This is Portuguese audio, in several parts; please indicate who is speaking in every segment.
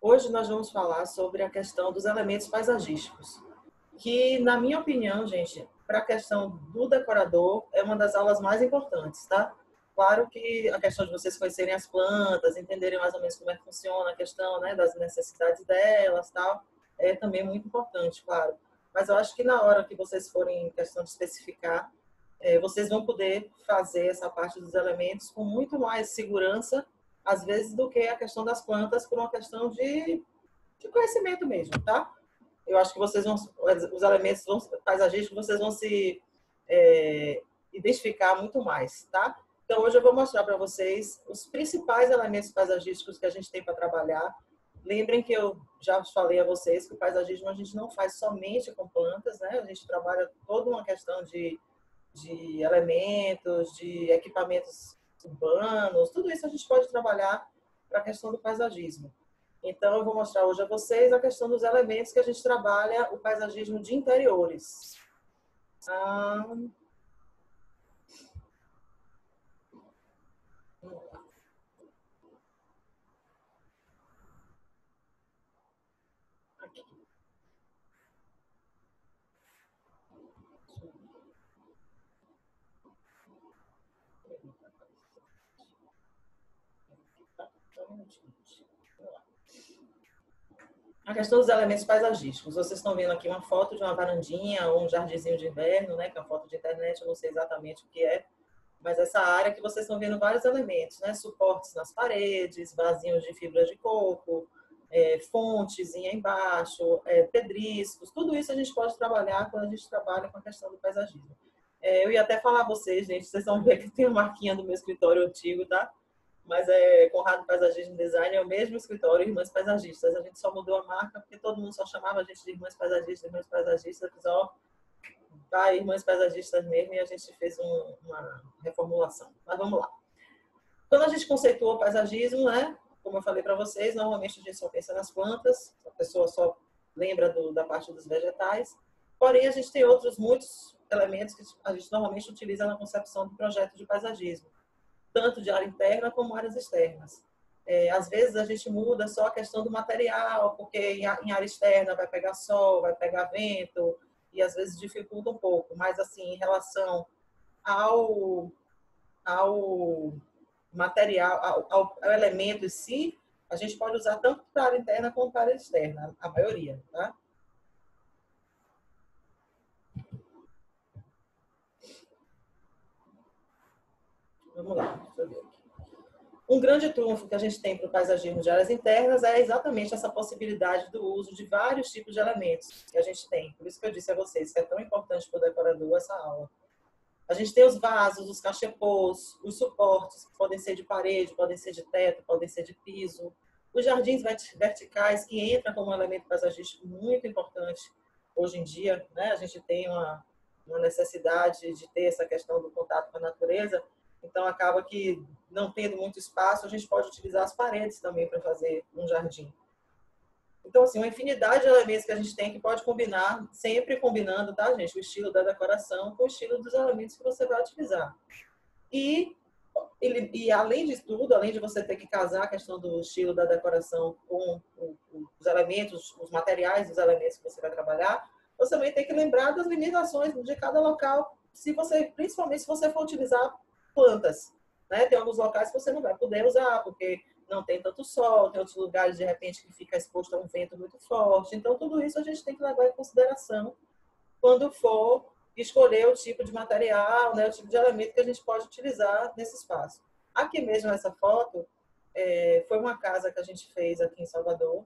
Speaker 1: Hoje nós vamos falar sobre a questão dos elementos paisagísticos, que, na minha opinião, gente, para a questão do decorador, é uma das aulas mais importantes, tá? Claro que a questão de vocês conhecerem as plantas, entenderem mais ou menos como é que funciona a questão, né, das necessidades delas, tal, é também muito importante, claro. Mas eu acho que na hora que vocês forem em questão de especificar, vocês vão poder fazer essa parte dos elementos com muito mais segurança, às vezes, do que a questão das plantas, por uma questão de conhecimento mesmo, tá? Eu acho que vocês vão, os elementos paisagísticos, vocês vão se identificar muito mais, tá? Então, hoje eu vou mostrar para vocês os principais elementos paisagísticos que a gente tem para trabalhar. Lembrem que eu já falei a vocês que o paisagismo a gente não faz somente com plantas, né? A gente trabalha toda uma questão de elementos, de equipamentos urbanos, tudo isso a gente pode trabalhar para a questão do paisagismo. Então, eu vou mostrar hoje a vocês a questão dos elementos que a gente trabalha o paisagismo de interiores. Aqui. A questão dos elementos paisagísticos. Vocês estão vendo aqui uma foto de uma varandinha ou um jardinzinho de inverno, né? Que é uma foto de internet, eu não sei exatamente o que é. Mas essa área que vocês estão vendo vários elementos, né? Suportes nas paredes, vasinhos de fibra de coco, fontezinha embaixo, pedriscos. Tudo isso a gente pode trabalhar quando a gente trabalha com a questão do paisagismo. Eu ia até falar a vocês, gente, vocês vão ver que tem uma marquinha do meu escritório antigo, tá? Mas Conrado Paisagismo Design é o mesmo escritório, Irmãs Paisagistas. A gente só mudou a marca porque todo mundo só chamava a gente de Irmãs Paisagistas, Irmãs Paisagistas. Ó, vai, Irmãs Paisagistas mesmo, e a gente fez uma reformulação. Mas vamos lá. Quando a gente conceitua o paisagismo, né, como eu falei para vocês, normalmente a gente só pensa nas plantas, a pessoa só lembra da parte dos vegetais, porém a gente tem outros muitos elementos que a gente normalmente utiliza na concepção do projeto de paisagismo, tanto de área interna como áreas externas. Às vezes a gente muda só a questão do material, porque em área externa vai pegar sol, vai pegar vento, e às vezes dificulta um pouco, mas assim, em relação ao material, ao elemento em si, a gente pode usar tanto para a área interna como para a área externa, a maioria, tá? Vamos lá, deixa eu ver aqui. Um grande trunfo que a gente tem para o paisagismo de áreas internas é exatamente essa possibilidade do uso de vários tipos de elementos que a gente tem. Por isso que eu disse a vocês que é tão importante para o decorador essa aula. A gente tem os vasos, os cachepôs, os suportes, que podem ser de parede, podem ser de teto, podem ser de piso. Os jardins verticais, que entram como um elemento paisagístico muito importante hoje em dia, né? A gente tem uma necessidade de ter essa questão do contato com a natureza, então acaba que, não tendo muito espaço, a gente pode utilizar as paredes também para fazer um jardim. Então, assim, uma infinidade de elementos que a gente tem que pode combinar, sempre combinando, tá, gente? O estilo da decoração com o estilo dos elementos que você vai utilizar. E além de tudo, além de você ter que casar a questão do estilo da decoração com os elementos, os materiais dos elementos que você vai trabalhar, você também tem que lembrar das limitações de cada local, principalmente se você for utilizar plantas, né? Tem alguns locais que você não vai poder usar, porque não tem tanto sol, tem outros lugares, de repente, que fica exposto a um vento muito forte. Então, tudo isso a gente tem que levar em consideração quando for escolher o tipo de material, né, o tipo de elemento que a gente pode utilizar nesse espaço. Aqui mesmo, essa foto, foi uma casa que a gente fez aqui em Salvador.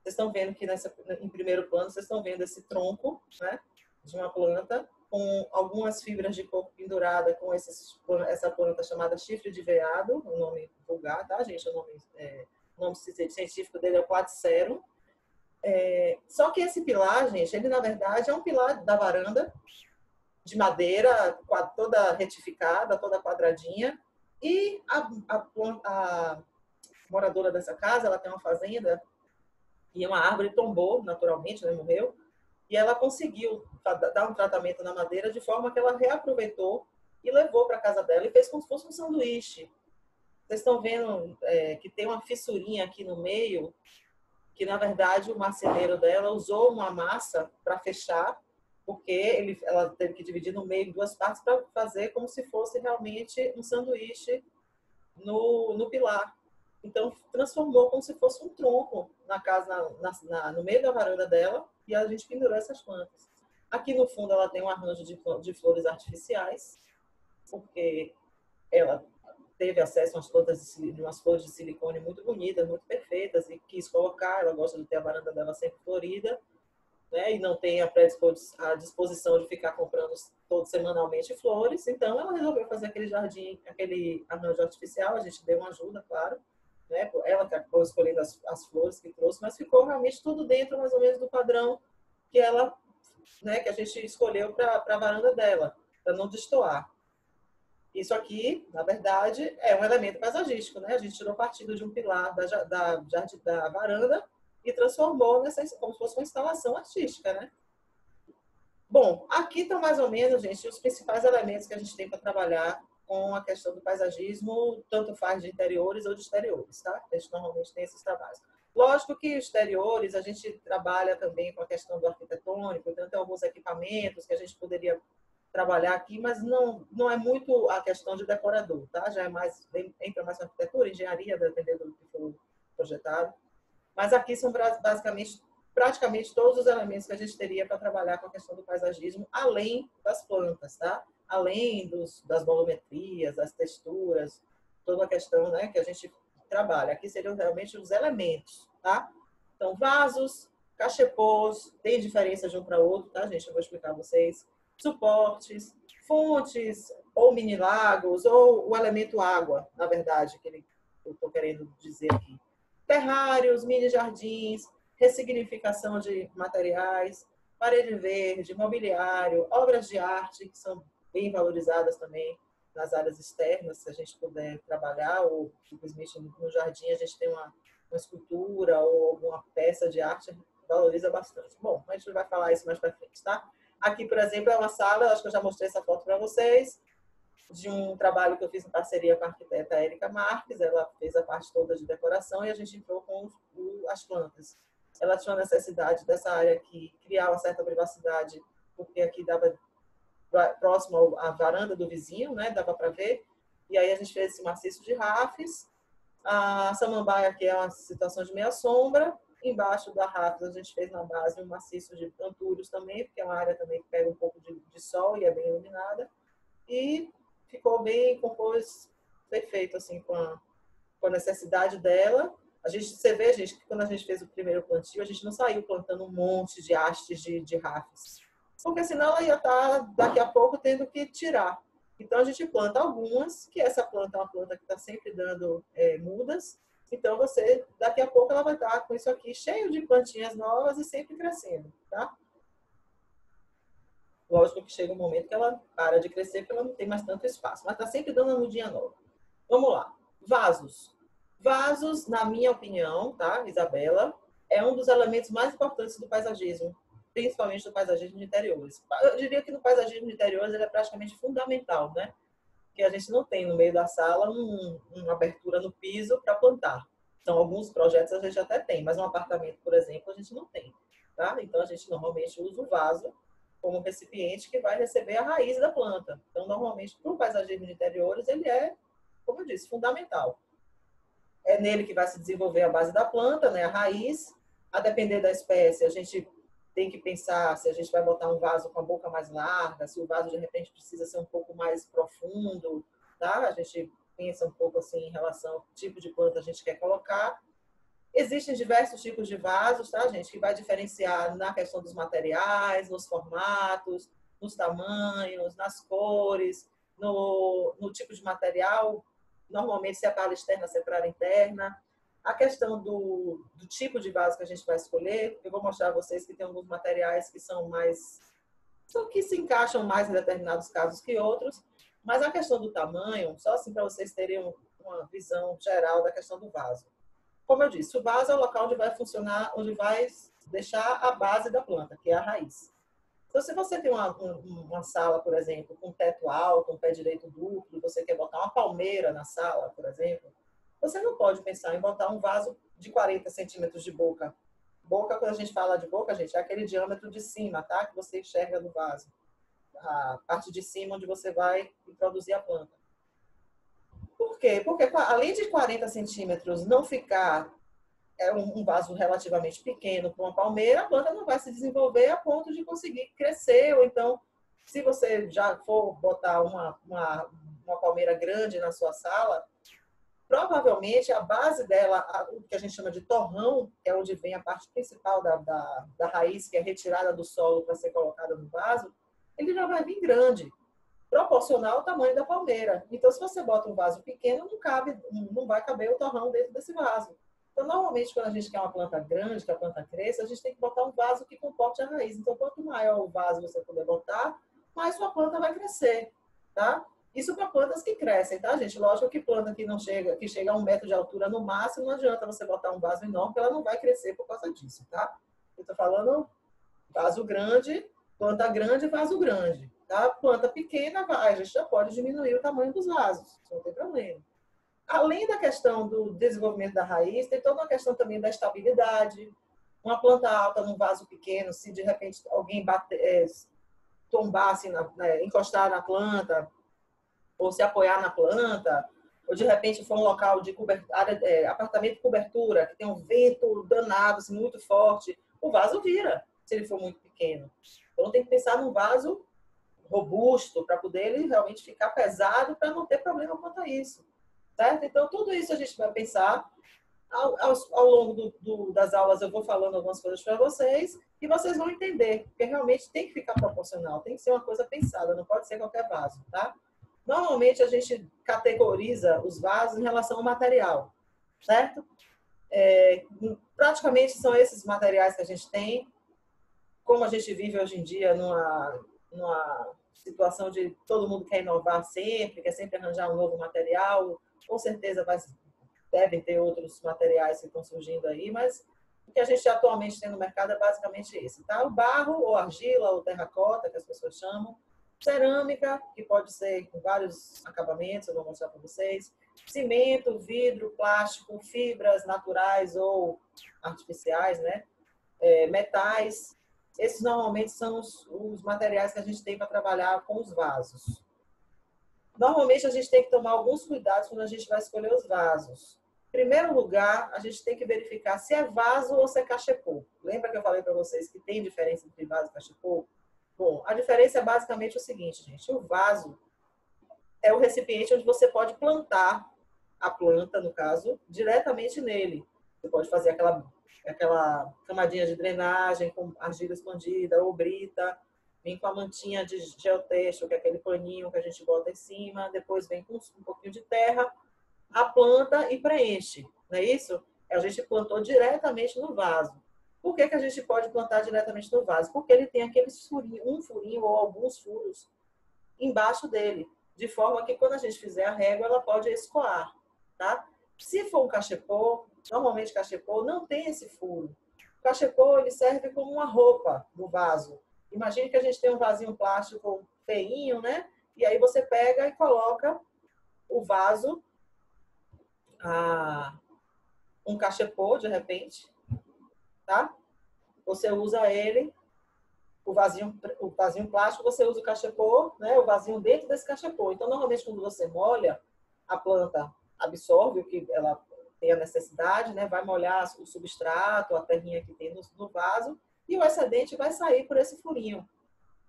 Speaker 1: Vocês estão vendo que em primeiro plano, vocês estão vendo esse tronco, né, de uma planta, com algumas fibras de coco pendurada com essa planta chamada chifre de veado, o nome vulgar, tá, gente? O nome científico dele é o Quaticero. Só que esse pilar, gente, ele na verdade é um pilar da varanda, de madeira, toda retificada, toda quadradinha. E a moradora dessa casa, ela tem uma fazenda e uma árvore tombou, naturalmente, né, morreu. E ela conseguiu dar um tratamento na madeira de forma que ela reaproveitou e levou para a casa dela e fez como se fosse um sanduíche. Vocês estão vendo que tem uma fissurinha aqui no meio, que na verdade o marceneiro dela usou uma massa para fechar, porque ela teve que dividir no meio em duas partes para fazer como se fosse realmente um sanduíche no pilar. Então, transformou como se fosse um tronco na casa, no meio da varanda dela, e a gente pendurou essas plantas. Aqui no fundo ela tem um arranjo de flores artificiais, porque ela teve acesso a umas flores de silicone muito bonitas, muito perfeitas, e quis colocar. Ela gosta de ter a varanda dela sempre florida, né? E não tem a disposição de ficar comprando semanalmente flores. Então, ela resolveu fazer aquele jardim, aquele arranjo artificial. A gente deu uma ajuda, claro, né? Ela que acabou escolhendo as flores que trouxe, mas ficou realmente tudo dentro, mais ou menos, do padrão que ela, né, que a gente escolheu para a varanda dela, para não destoar. Isso aqui, na verdade, é um elemento paisagístico, né? A gente tirou partido de um pilar da varanda e transformou como se fosse uma instalação artística, né? Bom, aqui estão mais ou menos, gente, os principais elementos que a gente tem para trabalhar com a questão do paisagismo, tanto faz de interiores ou de exteriores, tá? A gente normalmente tem esses trabalhos. Lógico que exteriores, a gente trabalha também com a questão do arquitetônico, então tem alguns equipamentos que a gente poderia trabalhar aqui, mas não é muito a questão de decorador, tá? Já é mais, entra mais na arquitetura, engenharia, dependendo do que for projetado. Mas aqui são basicamente, praticamente todos os elementos que a gente teria para trabalhar com a questão do paisagismo, além das plantas, tá? Além das volumetrias, das texturas, toda a questão, né, que a gente trabalha. Aqui seriam realmente os elementos, tá? Então, vasos, cachepôs, tem diferença de um para outro, tá, gente? Eu vou explicar a vocês. Suportes, fontes, ou mini lagos, ou o elemento água, na verdade, que eu estou querendo dizer aqui. Terrários, mini jardins, ressignificação de materiais, parede verde, mobiliário, obras de arte, que são bem valorizadas também nas áreas externas, se a gente puder trabalhar, ou simplesmente no jardim a gente tem uma escultura ou alguma peça de arte, valoriza bastante. Bom, a gente vai falar isso mais para frente, tá? Aqui, por exemplo, é uma sala, acho que eu já mostrei essa foto para vocês, de um trabalho que eu fiz em parceria com a arquiteta Érica Marques. Ela fez a parte toda de decoração e a gente entrou com as plantas. Ela tinha uma necessidade dessa área aqui, criar uma certa privacidade, porque aqui dava próximo à varanda do vizinho, né? Dava para ver. E aí a gente fez esse maciço de rafes. A samambaia aqui é uma situação de meia sombra. Embaixo da rafes a gente fez na base um maciço de antúrios também, porque é uma área também que pega um pouco de sol e é bem iluminada. E ficou bem, compôs perfeito, assim, com a necessidade dela. Você vê, gente, que quando a gente fez o primeiro plantio, a gente não saiu plantando um monte de hastes de rafes, porque senão ela ia estar, daqui a pouco, tendo que tirar. Então, a gente planta algumas, que essa planta é uma planta que está sempre dando mudas. Então, daqui a pouco, ela vai estar com isso aqui cheio de plantinhas novas e sempre crescendo, tá? Lógico que chega um momento que ela para de crescer porque ela não tem mais tanto espaço, mas está sempre dando uma mudinha nova. Vamos lá. Vasos. Vasos, na minha opinião, tá, Isabela, é um dos elementos mais importantes do paisagismo, principalmente do paisagismo de interiores. Eu diria que no paisagismo de interiores ele é praticamente fundamental, né? Porque a gente não tem no meio da sala uma abertura no piso para plantar. Então, alguns projetos a gente até tem, mas um apartamento, por exemplo, a gente não tem, tá? Então, a gente normalmente usa o vaso como recipiente que vai receber a raiz da planta. Então, normalmente, para o paisagismo de interiores, ele é, como eu disse, fundamental. É nele que vai se desenvolver a base da planta, né, a raiz. A depender da espécie, a gente tem que pensar se a gente vai botar um vaso com a boca mais larga, se o vaso, de repente, precisa ser um pouco mais profundo, tá? A gente pensa um pouco assim em relação ao tipo de planta que a gente quer colocar. Existem diversos tipos de vasos, tá, gente? Que vai diferenciar na questão dos materiais, nos formatos, nos tamanhos, nas cores, no tipo de material. Normalmente, se é para a externa, se é para a interna. A questão do tipo de vaso que a gente vai escolher, eu vou mostrar a vocês que tem alguns materiais que que se encaixam mais em determinados casos que outros. Mas a questão do tamanho, só assim para vocês terem uma visão geral da questão do vaso. Como eu disse, o vaso é o local onde vai funcionar, onde vai deixar a base da planta, que é a raiz. Então, se você tem uma sala, por exemplo, com teto alto, um pé direito duplo, você quer botar uma palmeira na sala, por exemplo, você não pode pensar em botar um vaso de 40 centímetros de boca, Boca, quando a gente fala de boca, gente, é aquele diâmetro de cima, tá? Que você enxerga no vaso. A parte de cima onde você vai introduzir a planta. Por quê? Porque além de 40 centímetros não ficar um vaso relativamente pequeno para uma palmeira, a planta não vai se desenvolver a ponto de conseguir crescer. Ou então, se você já for botar uma palmeira grande na sua sala, provavelmente a base dela, o que a gente chama de torrão, que é onde vem a parte principal da raiz, que é retirada do solo para ser colocada no vaso, ele já vai vir grande, proporcional ao tamanho da palmeira. Então, se você bota um vaso pequeno, não vai caber o torrão dentro desse vaso. Então, normalmente, quando a gente quer uma planta grande, que a planta cresça, a gente tem que botar um vaso que comporte a raiz. Então, quanto maior o vaso você puder botar, mais sua planta vai crescer, tá? Isso para plantas que crescem, tá, gente? Lógico que planta que chega a 1 metro de altura no máximo, não adianta você botar um vaso enorme, porque ela não vai crescer por causa disso, tá? Eu tô falando vaso grande, planta grande, vaso grande. Tá? Planta pequena, a gente já pode diminuir o tamanho dos vasos, não tem problema. Além da questão do desenvolvimento da raiz, tem toda uma questão também da estabilidade. Uma planta alta num vaso pequeno, se de repente alguém tombar, assim, encostar na planta, ou se apoiar na planta, ou de repente for um local de apartamento de cobertura, que tem um vento danado, assim, muito forte, o vaso vira, se ele for muito pequeno. Então tem que pensar num vaso robusto para poder ele realmente ficar pesado para não ter problema quanto a isso, certo? Então tudo isso a gente vai pensar ao longo das aulas. Eu vou falando algumas coisas para vocês e vocês vão entender, porque realmente tem que ficar proporcional, tem que ser uma coisa pensada, não pode ser qualquer vaso, tá? Normalmente a gente categoriza os vasos em relação ao material, certo? Praticamente são esses materiais que a gente tem. Como a gente vive hoje em dia numa situação de todo mundo quer inovar sempre, quer sempre arranjar um novo material, com certeza devem ter outros materiais que estão surgindo aí, mas o que a gente atualmente tem no mercado é basicamente esse, tá? O barro, ou argila, ou terracota, que as pessoas chamam, cerâmica, que pode ser com vários acabamentos, eu vou mostrar para vocês, cimento, vidro, plástico, fibras naturais ou artificiais, né? Metais. Esses normalmente são os materiais que a gente tem para trabalhar com os vasos. Normalmente a gente tem que tomar alguns cuidados quando a gente vai escolher os vasos. Em primeiro lugar, a gente tem que verificar se é vaso ou se é cachepô. Lembra que eu falei para vocês que tem diferença entre vaso e cachepô? Bom, a diferença é basicamente o seguinte, gente. O vaso é o recipiente onde você pode plantar a planta, no caso, diretamente nele. Você pode fazer aquela camadinha de drenagem com argila expandida ou brita, vem com a mantinha de geotexto, que é aquele paninho que a gente bota em cima, depois vem com um pouquinho de terra, a planta e preenche, não é isso? A gente plantou diretamente no vaso. Por que a gente pode plantar diretamente no vaso? Porque ele tem aqueles furinhos, um furinho ou alguns furos embaixo dele, de forma que quando a gente fizer a régua, ela pode escoar, tá? Se for um cachepô, normalmente cachepô não tem esse furo. O cachepô, ele serve como uma roupa do vaso. Imagine que a gente tem um vasinho plástico feinho, né? E aí você pega e coloca o vaso, um cachepô, de repente, tá? Você usa ele, o vasinho plástico, você usa o cachepô, né? O vasinho dentro desse cachepô. Então, normalmente, quando você molha, a planta absorve o que ela tem a necessidade, né? Vai molhar o substrato, a terrinha que tem no vaso, e o excedente vai sair por esse furinho.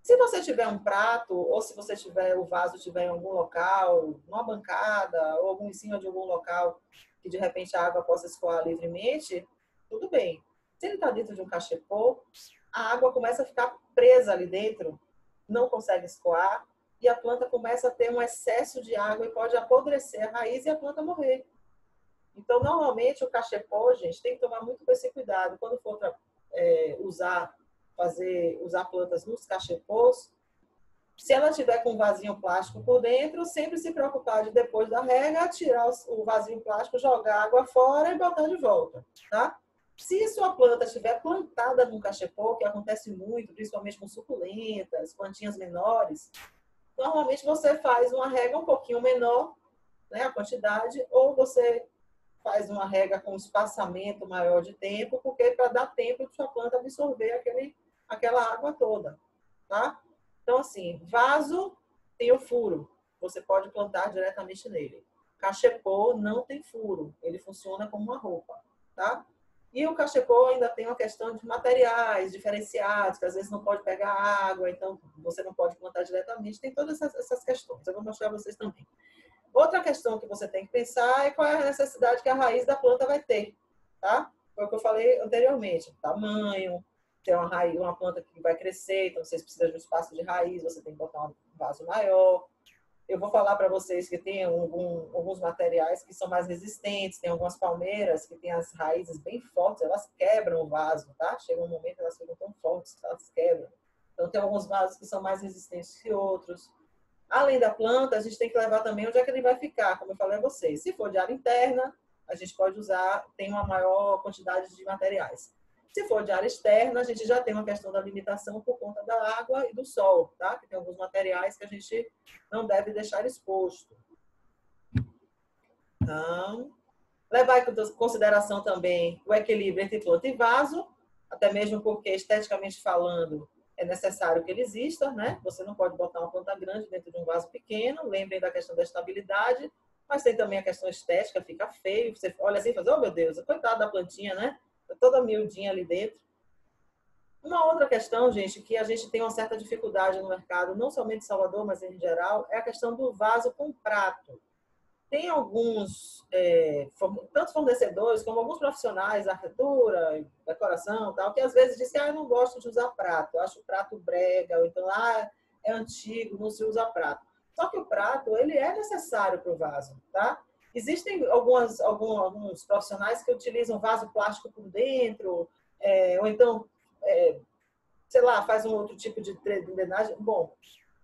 Speaker 1: Se você tiver um prato, ou se você tiver o vaso tiver em algum local, numa bancada, ou em cima de algum local que de repente a água possa escoar livremente, tudo bem. Se ele está dentro de um cachepô, a água começa a ficar presa ali dentro, não consegue escoar, e a planta começa a ter um excesso de água e pode apodrecer a raiz e a planta morrer. Então, normalmente, o cachepô, gente, tem que tomar muito esse cuidado. Quando for usar plantas nos cachepôs, se ela tiver com um vasinho plástico por dentro, sempre se preocupar de, depois da rega, tirar o vasinho plástico, jogar água fora e botar de volta, tá? Se sua planta estiver plantada num cachepô, que acontece muito, principalmente com suculentas, plantinhas menores, normalmente você faz uma rega um pouquinho menor, né, a quantidade, ou você faz uma rega com espaçamento maior de tempo, porque para dar tempo de sua planta absorver aquela água toda, tá? Então, assim, vaso tem o furo, você pode plantar diretamente nele. Cachepô não tem furo, ele funciona como uma roupa, tá? E o cachepô ainda tem uma questão de materiais diferenciados, que às vezes não pode pegar água, então você não pode plantar diretamente. Tem todas essas questões. Eu vou mostrar a vocês também. Outra questão que você tem que pensar é qual é a necessidade que a raiz da planta vai ter, tá? Foi o que eu falei anteriormente. Tamanho, tem uma raiz, uma planta que vai crescer, então vocês precisam de um espaço de raiz, você tem que botar um vaso maior. Eu vou falar para vocês que tem alguns materiais que são mais resistentes, tem algumas palmeiras que têm as raízes bem fortes, elas quebram o vaso, tá? Chega um momento que elas ficam tão fortes que elas quebram. Então, tem alguns vasos que são mais resistentes que outros. Além da planta, a gente tem que levar também onde é que ele vai ficar, como eu falei a vocês. Se for de área interna, a gente pode usar, tem uma maior quantidade de materiais. Se for de área externa, a gente já tem uma questão da limitação por conta da água e do sol, tá? Que tem alguns materiais que a gente não deve deixar exposto. Então, levar em consideração também o equilíbrio entre planta e vaso, até mesmo porque, esteticamente falando, é necessário que ele exista, né? Você não pode botar uma planta grande dentro de um vaso pequeno. Lembrem da questão da estabilidade, mas tem também a questão estética, fica feio. Você olha assim e faz, oh meu Deus, coitada da plantinha, né? Tá toda miudinha ali dentro. Uma outra questão, gente, que a gente tem uma certa dificuldade no mercado, não somente em Salvador, mas em geral, é a questão do vaso com prato. Tem alguns, tanto fornecedores como alguns profissionais da arquitetura, decoração, tal, que às vezes dizem que eu não gosto de usar prato, eu acho o prato brega, ou então é antigo, não se usa prato. Só que o prato, ele é necessário para o vaso, tá? Existem alguns profissionais que utilizam vaso plástico por dentro, ou então, sei lá, faz um outro tipo de drenagem. Bom,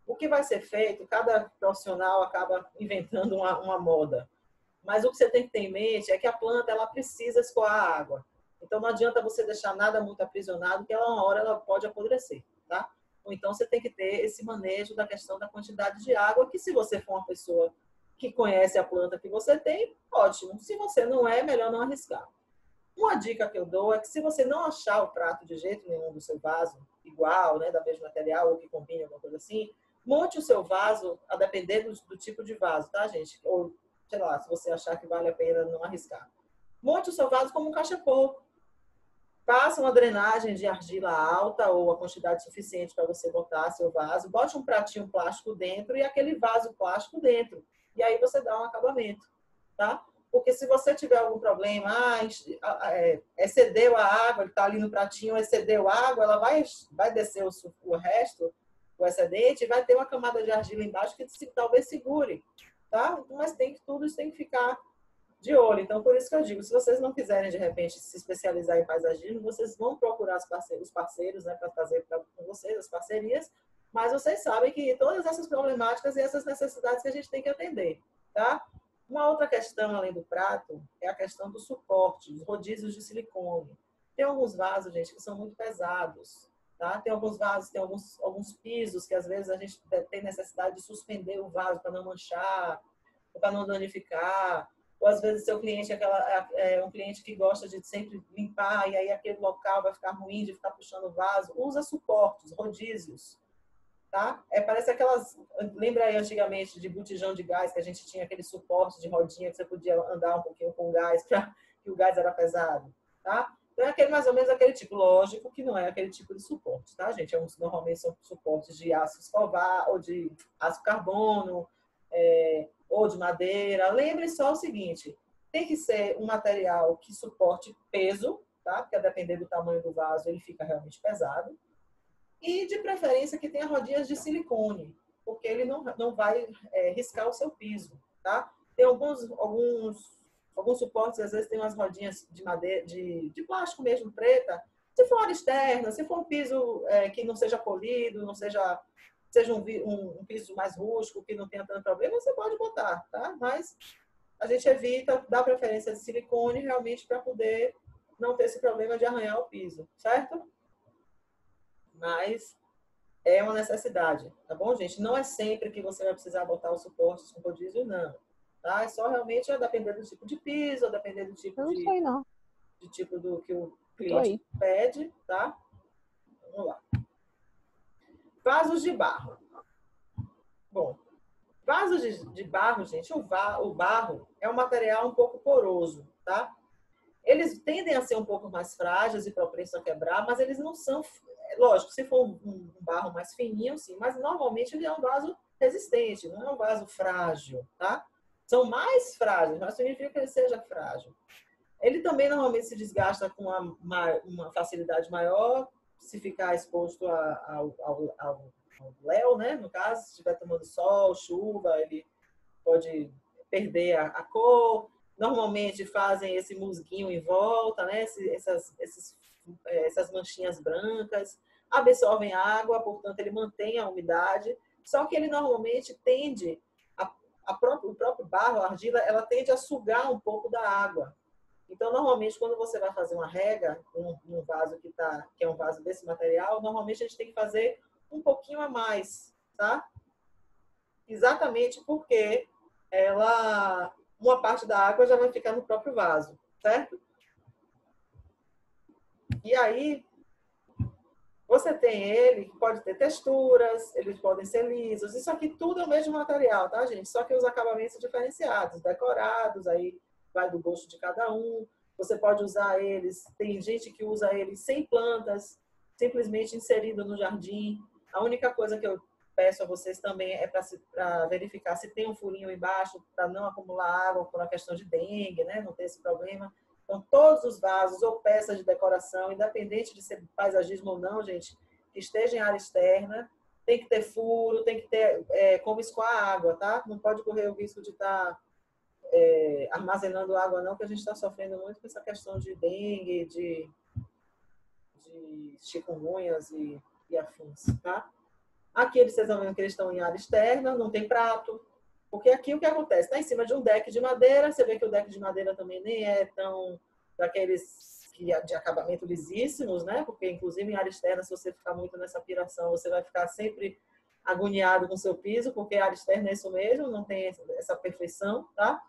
Speaker 1: o que vai ser feito, cada profissional acaba inventando uma moda. Mas o que você tem que ter em mente é que a planta ela precisa escoar água. Então não adianta você deixar nada muito aprisionado, que ela uma hora ela pode apodrecer, tá? Ou então você tem que ter esse manejo da questão da quantidade de água, que se você for uma pessoa que conhece a planta que você tem, ótimo. Se você não é, melhor não arriscar. Uma dica que eu dou é que se você não achar o prato de jeito nenhum do seu vaso, igual, né, da mesmo material, ou que combine alguma coisa assim, monte o seu vaso, a depender do tipo de vaso, tá, gente? Ou, sei lá, se você achar que vale a pena não arriscar. Monte o seu vaso como um cachepô. Faça uma drenagem de argila alta ou a quantidade suficiente para você botar seu vaso. Bote um pratinho plástico dentro e aquele vaso plástico dentro. E aí você dá um acabamento, tá? Porque se você tiver algum problema, excedeu a água, ele está ali no pratinho, excedeu a água, ela vai descer o resto, o excedente, e vai ter uma camada de argila embaixo que talvez segure, tá? Mas tudo isso tem que ficar de olho. Então, por isso que eu digo, se vocês não quiserem, de repente, se especializar em paisagismo, vocês vão procurar os parceiros, né, para fazer com vocês as parcerias, mas vocês sabem que todas essas problemáticas e essas necessidades que a gente tem que atender, tá? Uma outra questão, além do prato, é a questão do suporte, os rodízios de silicone. Tem alguns vasos, gente, que são muito pesados, tá? Tem alguns vasos, tem alguns pisos que, às vezes, a gente tem necessidade de suspender o vaso para não manchar, para não danificar. Ou, às vezes, seu cliente é um cliente que gosta de sempre limpar e aí aquele local vai ficar ruim de ficar puxando o vaso. Usa suportes, rodízios. Tá? Parece aquelas... Lembra aí antigamente de botijão de gás, que a gente tinha aquele suporte de rodinha que você podia andar um pouquinho com gás, que o gás era pesado, tá? Então é mais ou menos aquele tipo. Lógico que não é aquele tipo de suporte, tá, gente? Normalmente são suportes de aço escovar, ou de aço carbono, ou de madeira. Lembre só o seguinte, tem que ser um material que suporte peso, tá? Porque a depender do tamanho do vaso, ele fica realmente pesado. E, de preferência, que tenha rodinhas de silicone, porque ele não vai riscar o seu piso, tá? Tem alguns suportes, às vezes, tem umas rodinhas de madeira, de plástico mesmo, preta. Se for área externa, se for um piso que não seja polido, não seja um piso mais rústico, que não tenha tanto problema, você pode botar, tá? Mas a gente evita, dá preferência de silicone, realmente, para poder não ter esse problema de arranhar o piso, certo? Mas é uma necessidade, tá bom, gente? Não é sempre que você vai precisar botar os suportes com rodízio, não. tá? É só realmente depender do tipo de piso, depender do tipo
Speaker 2: Eu não sei, não.
Speaker 1: de tipo do que o
Speaker 2: Eu tô
Speaker 1: cliente
Speaker 2: aí.
Speaker 1: pede, tá? Vamos lá. Vasos de barro. Bom, vasos de barro, gente, o barro é um material um pouco poroso, tá? Eles tendem a ser um pouco mais frágeis e propensos a quebrar, mas eles não são, lógico, se for um barro mais fininho, sim, mas normalmente ele é um vaso resistente, não é um vaso frágil, tá? São mais frágeis, mas significa que ele seja frágil. Ele também normalmente se desgasta com uma facilidade maior se ficar exposto ao léu, né? No caso, se estiver tomando sol, chuva, ele pode perder a cor. Normalmente fazem esse musguinho em volta, né? Essas manchinhas brancas, absorvem água, portanto ele mantém a umidade. Só que ele normalmente tende, o próprio barro, a argila, ela tende a sugar um pouco da água. Então, normalmente, quando você vai fazer uma rega num vaso que é um vaso desse material, normalmente a gente tem que fazer um pouquinho a mais, tá? Exatamente porque uma parte da água já vai ficar no próprio vaso, certo? E aí, você tem ele que pode ter texturas, eles podem ser lisos. Isso aqui tudo é o mesmo material, tá, gente? Só que os acabamentos diferenciados, decorados, aí vai do gosto de cada um. Você pode usar eles, tem gente que usa eles sem plantas, simplesmente inserido no jardim. A única coisa que eu peço a vocês também é para verificar se tem um furinho embaixo, para não acumular água por uma questão de dengue, né? Não ter esse problema. Então, todos os vasos ou peças de decoração, independente de ser paisagismo ou não, gente, que esteja em área externa, tem que ter furo, tem que ter como escoar água, tá? Não pode correr o risco de estar armazenando água, não, que a gente está sofrendo muito com essa questão de dengue, de chikungunhas e afins, tá? Aqui vocês estão vendo que eles estão em área externa, não tem prato, porque aqui o que acontece? Está em cima de um deck de madeira, você vê que o deck de madeira também nem é tão daqueles de acabamento lisíssimos, né? Porque, inclusive, em área externa, se você ficar muito nessa piração, você vai ficar sempre agoniado com o seu piso, porque a área externa é isso mesmo, não tem essa perfeição, tá?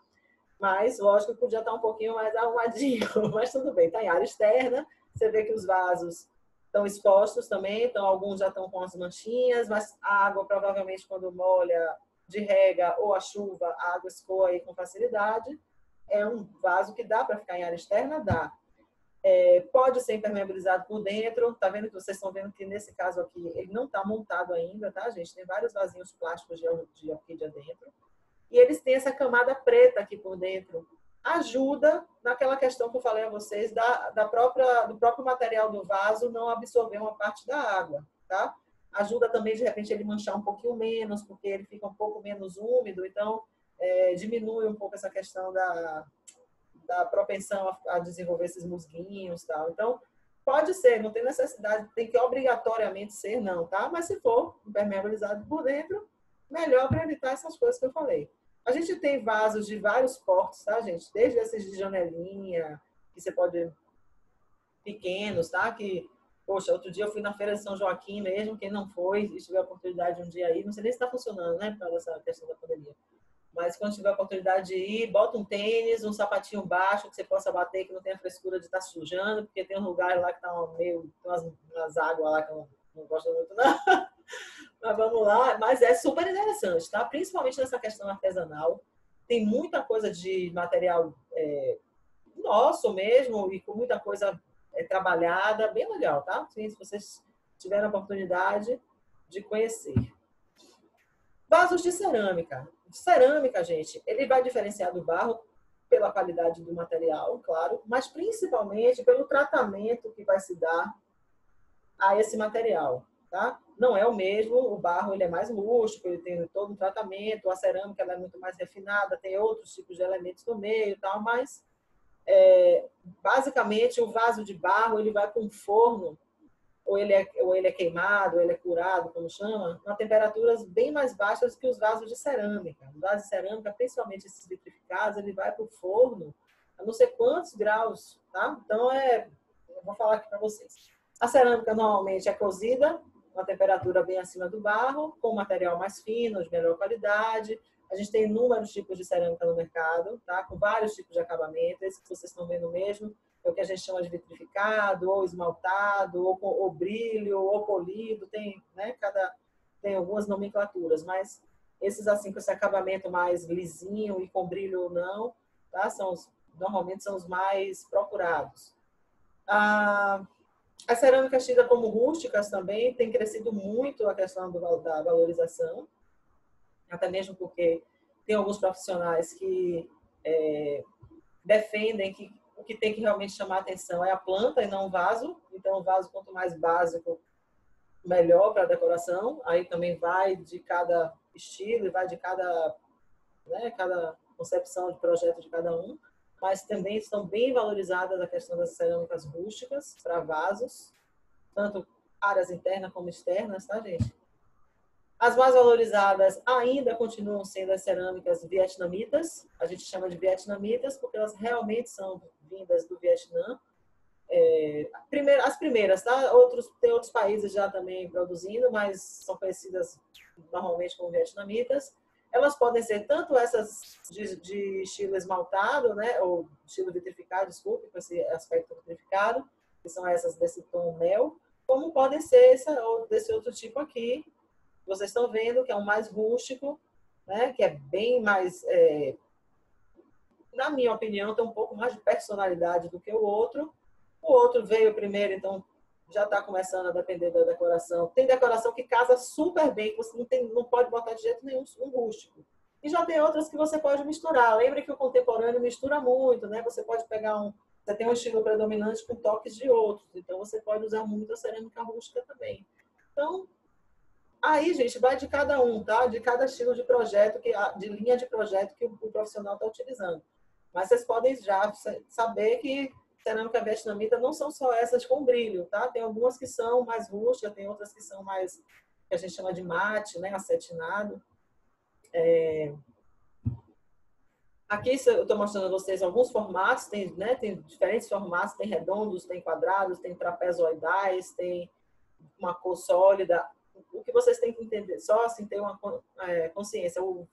Speaker 1: Mas, lógico, que podia estar um pouquinho mais arrumadinho, mas tudo bem, está em área externa, você vê que os vasos estão expostos também, então alguns já estão com as manchinhas, mas a água provavelmente quando molha de rega ou a chuva, a água escoa aí com facilidade. É um vaso que dá para ficar em área externa? Dá. Pode ser impermeabilizado por dentro, tá vendo que vocês estão vendo que nesse caso aqui ele não está montado ainda, tá, gente? Tem vários vasinhos plásticos de orquídea dentro. E eles têm essa camada preta aqui por dentro. Ajuda naquela questão que eu falei a vocês do próprio material do vaso não absorver uma parte da água, tá? Ajuda também, de repente, ele manchar um pouquinho menos, porque ele fica um pouco menos úmido, então diminui um pouco essa questão da propensão a desenvolver esses musguinhos e tal. Então, pode ser, não tem necessidade, tem que obrigatoriamente ser, não, tá? Mas se for impermeabilizado por dentro, melhor para evitar essas coisas que eu falei. A gente tem vasos de vários portes, tá, gente? Desde esses de janelinha, que você pode pequenos, tá? Que, poxa, outro dia eu fui na Feira de São Joaquim mesmo, quem não foi, e tiver a oportunidade um dia aí, não sei nem se está funcionando, né, por causa dessa questão da pandemia. Mas quando tiver a oportunidade de ir, bota um tênis, um sapatinho baixo que você possa bater, que não tenha frescura de estar sujando, porque tem um lugar lá que tá meio, tem umas águas lá que eu não gosto muito, não. Mas vamos lá. Mas é super interessante, tá? Principalmente nessa questão artesanal. Tem muita coisa de material nosso mesmo e com muita coisa trabalhada, bem legal, tá? Se vocês tiverem a oportunidade de conhecer. Vasos de cerâmica. Cerâmica, gente, ele vai diferenciar do barro pela qualidade do material, claro, mas principalmente pelo tratamento que vai se dar a esse material, tá? Não é o mesmo, o barro ele é mais rústico, ele tem todo um tratamento, a cerâmica ela é muito mais refinada, tem outros tipos de elementos no meio e tal, mas basicamente o vaso de barro ele vai com um forno ou ele é queimado, ou ele é curado, como chama, a temperaturas bem mais baixas que os vasos de cerâmica. Os vasos de cerâmica, principalmente esses vitrificados, ele vai para o forno a não sei quantos graus, tá? Então, eu vou falar aqui para vocês. A cerâmica normalmente é cozida, uma temperatura bem acima do barro, com material mais fino, de melhor qualidade. A gente tem inúmeros tipos de cerâmica no mercado, tá? Com vários tipos de acabamento. Esse que vocês estão vendo mesmo é o que a gente chama de vitrificado, ou esmaltado, ou brilho, ou polido. Tem, né? Tem algumas nomenclaturas, mas esses assim com esse acabamento mais lisinho e com brilho ou não, tá? Normalmente são os mais procurados. As cerâmicas tidas como rústicas também tem crescido muito a questão da valorização, até mesmo porque tem alguns profissionais que defendem que o que tem que realmente chamar a atenção é a planta e não o vaso. Então, o vaso, quanto mais básico, melhor para a decoração. Aí também vai de cada estilo e vai de cada concepção de projeto de cada um. Mas também estão bem valorizadas a questão das cerâmicas rústicas para vasos, tanto áreas internas como externas, tá, gente? As mais valorizadas ainda continuam sendo as cerâmicas vietnamitas. A gente chama de vietnamitas porque elas realmente são vindas do Vietnã. As primeiras, tá? Tem outros países já também produzindo, mas são conhecidas normalmente como vietnamitas. Elas podem ser tanto essas de estilo esmaltado, né? Ou estilo vitrificado, desculpe, com esse aspecto vitrificado, que são essas desse tom mel, como podem ser desse outro tipo aqui, que vocês estão vendo, que é um mais rústico, né? Que é bem mais, na minha opinião, tem um pouco mais de personalidade do que o outro. O outro veio primeiro, então já está começando a depender da decoração. Tem decoração que casa super bem, que você não pode botar de jeito nenhum um rústico. E já tem outras que você pode misturar. Lembre que o contemporâneo mistura muito, né? Você pode pegar você tem um estilo predominante com toques de outros. Então, você pode usar muito a cerâmica rústica também. Então, aí, gente, vai de cada um, tá? De cada estilo de projeto, de linha de projeto que o profissional está utilizando. Mas vocês podem já saber que cerâmica vietnamita não são só essas com brilho, tá? Tem algumas que são mais rústicas, tem outras que são mais, que a gente chama de mate, né? Acetinado. Aqui eu estou mostrando a vocês alguns formatos, tem diferentes formatos, tem redondos, tem quadrados, tem trapezoidais, tem uma cor sólida. O que vocês têm que entender, só assim ter uma consciência, o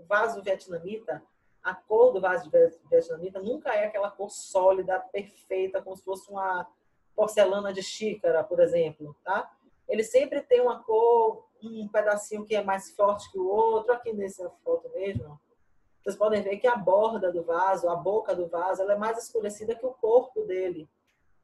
Speaker 1: vaso vietnamita, a cor do vaso vietnamita nunca é aquela cor sólida, perfeita, como se fosse uma porcelana de xícara, por exemplo, tá? Ele sempre tem uma cor, um pedacinho que é mais forte que o outro. Aqui nessa foto mesmo, vocês podem ver que a borda do vaso, a boca do vaso, ela é mais escurecida que o corpo dele.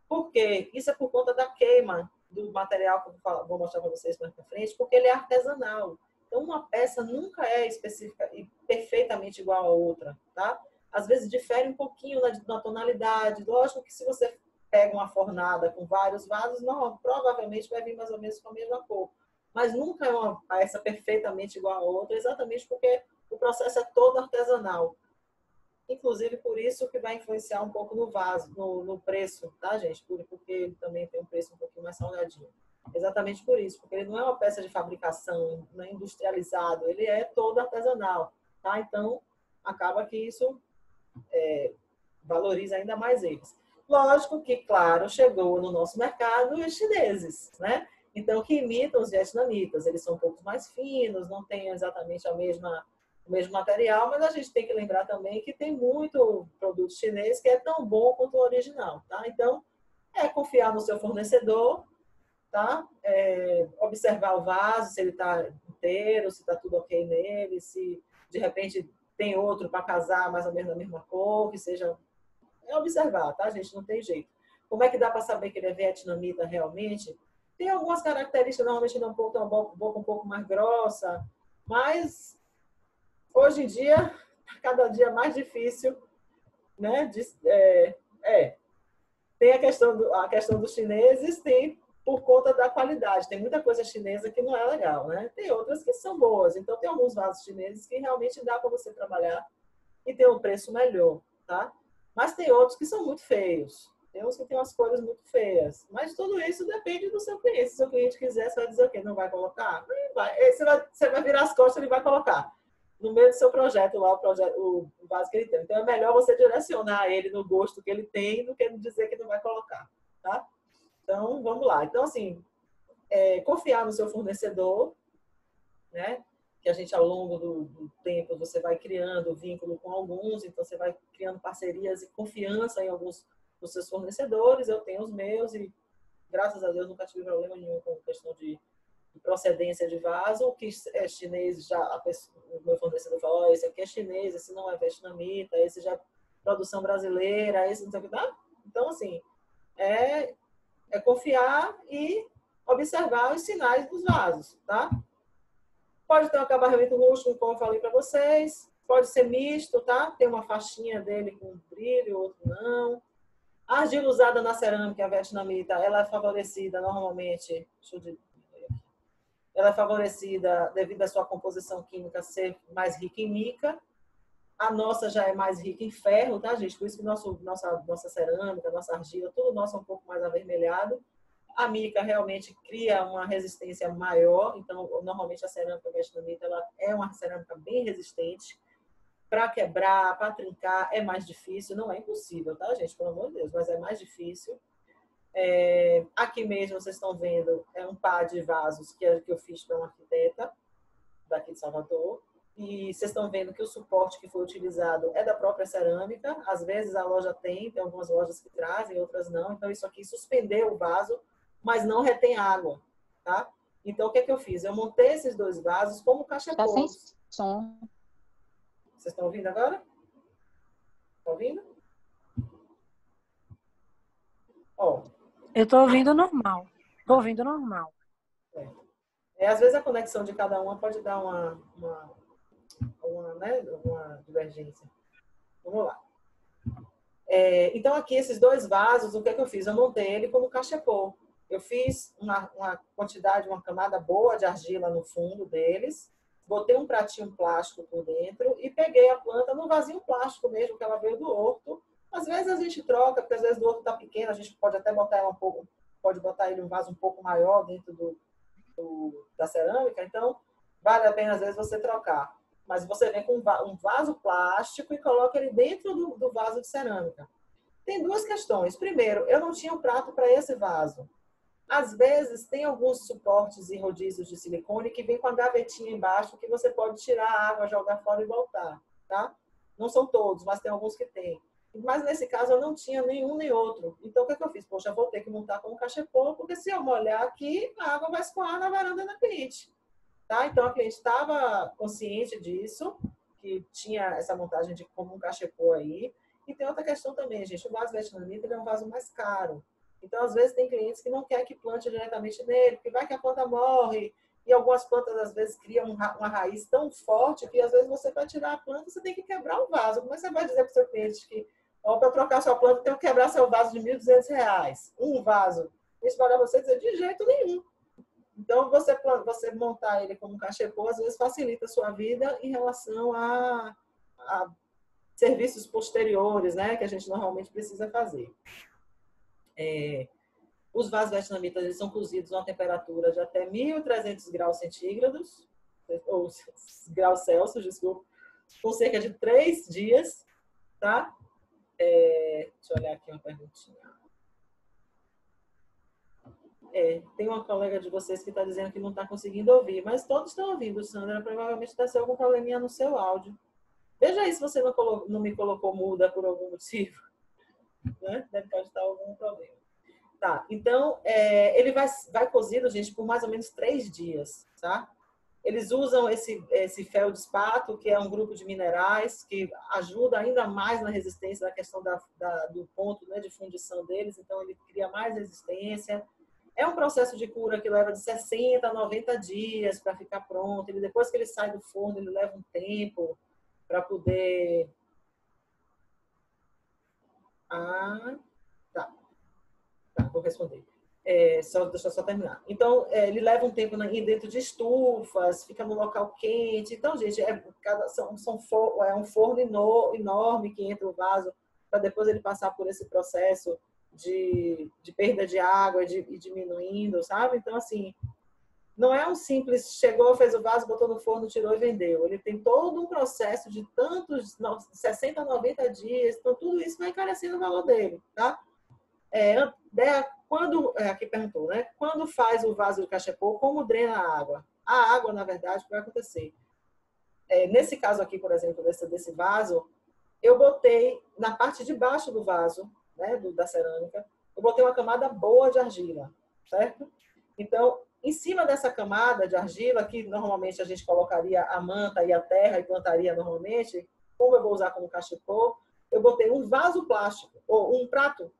Speaker 1: Por quê? Isso é por conta da queima do material que eu vou mostrar para vocês mais para frente, porque ele é artesanal. Então, uma peça nunca é específica e perfeitamente igual a outra, tá? Às vezes difere um pouquinho na tonalidade. Lógico que se você pega uma fornada com vários vasos, não, provavelmente vai vir mais ou menos com a mesma cor. Mas nunca é uma peça perfeitamente igual a outra, exatamente porque o processo é todo artesanal. Inclusive, por isso que vai influenciar um pouco no vaso, no preço, tá, gente? Porque ele também tem um preço um pouquinho mais salgadinho. Exatamente por isso, porque ele não é uma peça de fabricação, não é industrializado, ele é todo artesanal, tá? Então, acaba que isso valoriza ainda mais eles. Lógico que, claro, chegou no nosso mercado os chineses, né? Então, que imitam os vietnamitas. Eles são um pouco mais finos, não têm exatamente o mesmo material, mas a gente tem que lembrar também que tem muito produto chinês que é tão bom quanto o original, tá? Então, confiar no seu fornecedor, tá? Observar o vaso, se ele está inteiro, se está tudo ok nele, se de repente tem outro para casar mais ou menos da mesma cor, que seja... observar, tá, gente? Não tem jeito. Como é que dá para saber que ele é vietnamita realmente? Tem algumas características, normalmente ele tem uma boca um pouco mais grossa, mas hoje em dia, cada dia mais difícil, né? Tem a questão dos chineses, tem por conta da qualidade. Tem muita coisa chinesa que não é legal, né? Tem outras que são boas. Então, tem alguns vasos chineses que realmente dá para você trabalhar e ter um preço melhor, tá? Mas tem outros que são muito feios. Tem uns que têm umas cores muito feias. Mas tudo isso depende do seu cliente. Se o seu cliente quiser, você vai dizer o quê? Não vai colocar? Não vai. Você vai virar as costas e ele vai colocar. No meio do seu projeto lá, o vaso que ele tem. Então, é melhor você direcionar ele no gosto que ele tem do que dizer que não vai colocar, tá? Então, vamos lá. Então, assim, confiar no seu fornecedor, né? que a gente, ao longo do tempo, você vai criando vínculo com alguns, então você vai criando parcerias e confiança em alguns dos seus fornecedores. Eu tenho os meus e, graças a Deus, nunca tive problema nenhum com questão de procedência de vaso. O que é chinês, o meu fornecedor falou, oh, esse aqui é chinês, esse não é vietnamita, esse já é produção brasileira, esse não sei o que, tá? Então, assim, é confiar e observar os sinais dos vasos, tá? Pode ter um acabamento rústico, como eu falei para vocês. Pode ser misto, tá? Tem uma faixinha dele com brilho, outro não. A argila usada na cerâmica, a vietnamita, ela é favorecida normalmente, ela é favorecida devido à sua composição química ser mais rica em mica. A nossa já é mais rica em ferro, tá, gente? Por isso que nossa cerâmica, nossa argila, tudo nosso é um pouco mais avermelhado. A mica realmente cria uma resistência maior, então, normalmente a cerâmica vietnamita ela é uma cerâmica bem resistente. Para quebrar, para trincar, é mais difícil. Não é impossível, tá, gente? Pelo amor de Deus, mas é mais difícil. Aqui mesmo, vocês estão vendo, é um par de vasos que eu fiz para uma arquiteta daqui de Salvador. E vocês estão vendo que o suporte que foi utilizado é da própria cerâmica. Às vezes a loja tem algumas lojas que trazem, outras não. Então, isso aqui suspendeu o vaso, mas não retém água, tá? Então, o que é que eu fiz? Eu montei esses dois vasos como
Speaker 2: Está sem
Speaker 1: cachepôs.
Speaker 2: som.
Speaker 1: Vocês estão ouvindo agora? Estão ouvindo? Ó.
Speaker 3: Eu estou ouvindo normal. Estou ouvindo normal.
Speaker 1: Às vezes a conexão de cada uma pode dar uma divergência. Vamos lá. Então, aqui, esses dois vasos, o que é que eu fiz? Eu montei ele como cachepô. Eu fiz uma quantidade, uma camada boa de argila no fundo deles, botei um pratinho plástico por dentro e peguei a planta no vasinho plástico mesmo, que ela veio do horto. Às vezes a gente troca, porque às vezes o horto está pequeno, a gente pode até botar ela um pouco, pode botar ele um vaso um pouco maior dentro da cerâmica, então vale a pena às vezes você trocar. Mas você vem com um vaso plástico e coloca ele dentro do vaso de cerâmica. Tem duas questões. Primeiro, eu não tinha um prato para esse vaso. Às vezes, tem alguns suportes e rodízios de silicone que vem com a gavetinha embaixo que você pode tirar a água, jogar fora e voltar, tá? Não são todos, mas tem alguns que tem. Mas, nesse caso, eu não tinha nenhum nem outro. Então, o que eu fiz? Poxa, eu vou ter que montar como cachepô, porque se eu molhar aqui, a água vai escoar na varanda da cliente. Tá? Então, a cliente estava consciente disso, que tinha essa montagem de como um cachepô aí. E tem outra questão também, gente. O vaso vietnamita é um vaso mais caro. Então, às vezes, tem clientes que não querem que plante diretamente nele, porque vai que a planta morre. E algumas plantas, às vezes, criam uma raiz tão forte que, às vezes, você vai tirar a planta e você tem que quebrar o vaso. Como é que você vai dizer para o seu cliente que, para trocar sua planta, tem que quebrar seu vaso de R$ 1.200? Um vaso. Isso para você dizer de jeito nenhum. Então, você montar ele como um cachepô, às vezes, facilita a sua vida em relação a serviços posteriores, né, que a gente normalmente precisa fazer. Os vasos vietnamitas eles são cozidos a uma temperatura de até 1.300 graus centígrados, ou graus Celsius, desculpa, com cerca de 3 dias, tá? Deixa eu olhar aqui uma perguntinha. Tem uma colega de vocês que está dizendo que não está conseguindo ouvir, mas todos estão ouvindo, Sandra. Provavelmente deve ser algum probleminha no seu áudio. Veja aí se você não me colocou muda por algum motivo. Né? Pode estar algum problema. Tá, então, ele vai cozido, gente, por mais ou menos 3 dias, tá? Eles usam esse feldespato, que é um grupo de minerais que ajuda ainda mais na resistência da questão do ponto, né, de fundição deles, então ele cria mais resistência. É um processo de cura que leva de 60 a 90 dias para ficar pronto. Depois que ele sai do forno, ele leva um tempo para poder... Tá, vou responder. Deixa eu só terminar. Então, ele leva um tempo dentro de estufas, fica no local quente. Então, gente, é um forno enorme que entra o vaso para depois ele passar por esse processo de perda de água e diminuindo, sabe? Então, assim, não é um simples, chegou, fez o vaso, botou no forno, tirou e vendeu. Ele tem todo um processo de tantos, 60 a 90 dias, então tudo isso vai encarecendo o valor dele, tá? Aqui perguntou, né? Quando faz o vaso de cachepô, como drena a água? A água, na verdade, o que vai acontecer? nesse caso aqui, por exemplo, desse vaso, eu botei na parte de baixo do vaso, né, da cerâmica, eu botei uma camada boa de argila, certo? Então, em cima dessa camada de argila, que normalmente a gente colocaria a manta e a terra e plantaria normalmente, como eu vou usar como cachepô, eu botei um vaso plástico, ou um prato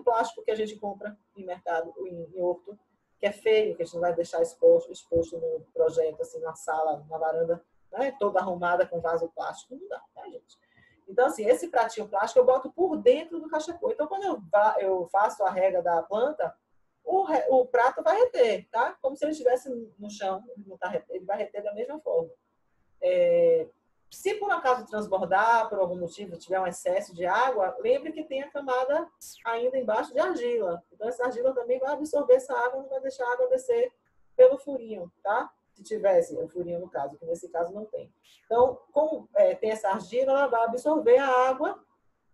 Speaker 1: plástico que a gente compra em mercado, em horto, que é feio, que a gente não vai deixar exposto no projeto, assim, na sala, na varanda, né, toda arrumada com vaso plástico. Não dá, tá, gente? Então, assim, esse pratinho plástico eu boto por dentro do cachepô. Então, quando eu faço a rega da planta, o prato vai reter, tá? Como se ele estivesse no chão, ele vai reter da mesma forma. Se por acaso transbordar, por algum motivo, tiver um excesso de água, lembre que tem a camada ainda embaixo de argila. Então, essa argila também vai absorver essa água, não vai deixar a água descer pelo furinho, tá? Se tivesse o furinho no caso, que nesse caso não tem. Então, como tem essa argila, ela vai absorver a água.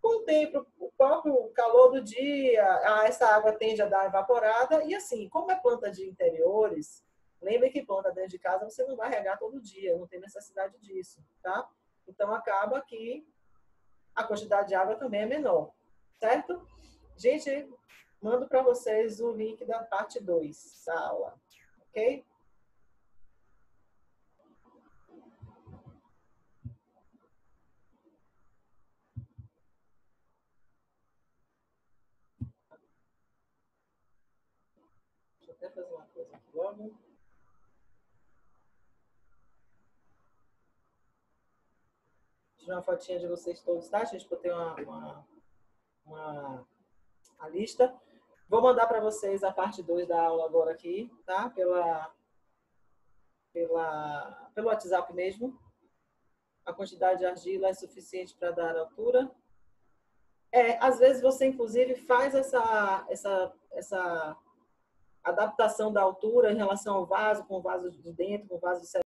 Speaker 1: Com o tempo, o próprio calor do dia, essa água tende a dar evaporada. E assim, como é planta de interiores, lembre que planta dentro de casa você não vai regar todo dia, não tem necessidade disso, tá? Então, acaba que a quantidade de água também é menor, certo? Gente, mando para vocês o link da parte 2 da aula, ok? Deixa eu até fazer uma coisa aqui logo. Tirar uma fotinha de vocês todos, tá, gente? Botei a lista. Vou mandar para vocês a parte 2 da aula agora aqui, tá? Pelo WhatsApp mesmo. A quantidade de argila é suficiente para dar a altura. Às vezes você, inclusive, faz essa adaptação da altura em relação ao vaso, com o vaso de dentro, com o vaso de